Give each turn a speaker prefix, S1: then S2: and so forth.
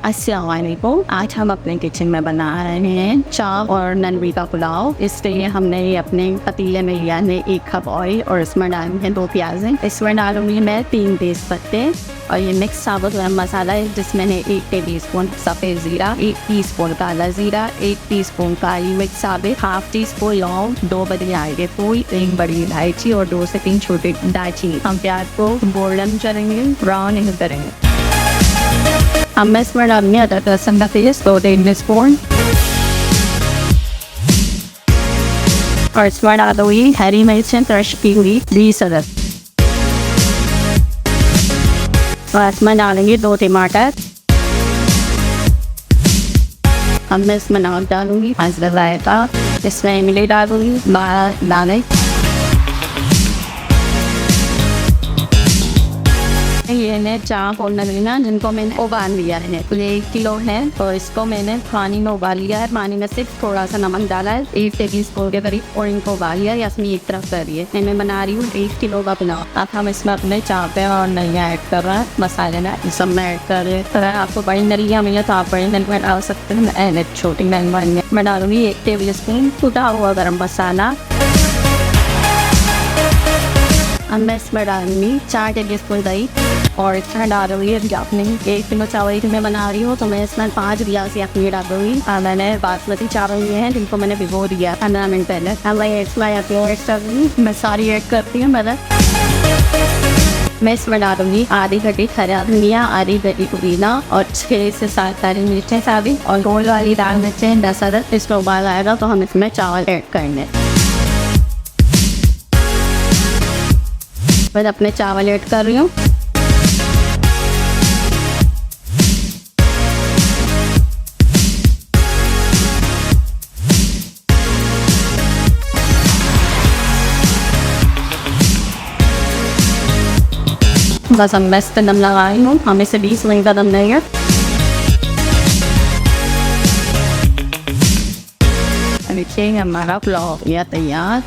S1: अस्सलाम वालेकुम। आज हम अपने किचन में बना रहे हैं चाव और ननवी का पुलाव। इसलिए हमने ये अपने पतीले में लिया है 1 कप ऑयल और इसमें डालेंगे 2 प्याज़ें। इसमें डालूंगी मैं 3 तेज पत्ते और ये मिक्स साबुत गरम मसाला है जिसमें 1 टेबलस्पून सफ़ेद ज़ीरा, 1 टीस्पून काला ज़ीरा, 1 टीस्पून काली मिर्च साबित, हाफ टीस्पून लौंग, 2 बड़ी इलायची फूल, 1 बड़ी इलायची और 2 से 3 छोटे दालचीनी। हम प्याज को गोल्डन करेंगे, ब्राउन नहीं करेंगे। हम मैं इसमें डालेंगे अदरक लहसुन का पेस्ट 2 टेबलस्पून और इसमें डालूंगी हरी मिर्चें क्रश की हुई 20 अदद और इसमें डालेंगे 2 टमाटर। अब मैं इसमें नमक डालूंगी, हल्दी जायका, इसमें इमली डालूंगी, 12 दाने। ये ने चाप और नगीना जिनको मैंने उबाल लिया है, तो ये 1 किलो है तो इसको मैंने पानी में उबाल लिया है। पानी में सिर्फ थोड़ा सा नमक डाला है, 1 टेबलस्पून के करीब, और इनको उबाल लिया है। इसमें एक तरफ कर रही है, मैं बना रही हूँ 1 किलो का पुलाव। अब हम इसमें अपने चापे और नलियाँ ऐड कर रहे हैं, मसाले ना इस सब में ऐड कर रहे हैं। अगर आपको बड़ी नलियाँ मिले तो आप बड़ी नलियाँ डाल सकते हैं, छोटी नलियाँ मैं डालूंगी 1 टेबलस्पून टूटा हुआ गरम मसाला। अब मैं इसमें डालूंगी 4 टेबलस्पून दही और इसमें डालूंगी अपनी 1 किलो चावल की मैं बना रही हूँ तो मैं इसमें 5 गिलास अपनी डालूंगी। मैंने बासमती चावल लिए हैं जिनको मैंने भिगो दिया 15 मिनट पहले। अब मैं इसमें ऐड करूँगी, मैं सारी ऐड करती हूँ। मैं इसमें डालूंगी आधी कटी हरा धनिया, आधी कटी पुदीना और 6 से 7 हरी मिर्चें सादी और गोल वाली दाल मिर्चें 10 अदद। इसमें उबाल आएगा तो हम इसमें चावल ऐड करेंगे। मैं अपने चावल ऐड कर रही हूँ। बस हम बस पे दम लगा रही हूँ, हमें से 20 मिनट का दम देंगे। देखिए हमारा पुलाव हो गया तैयार।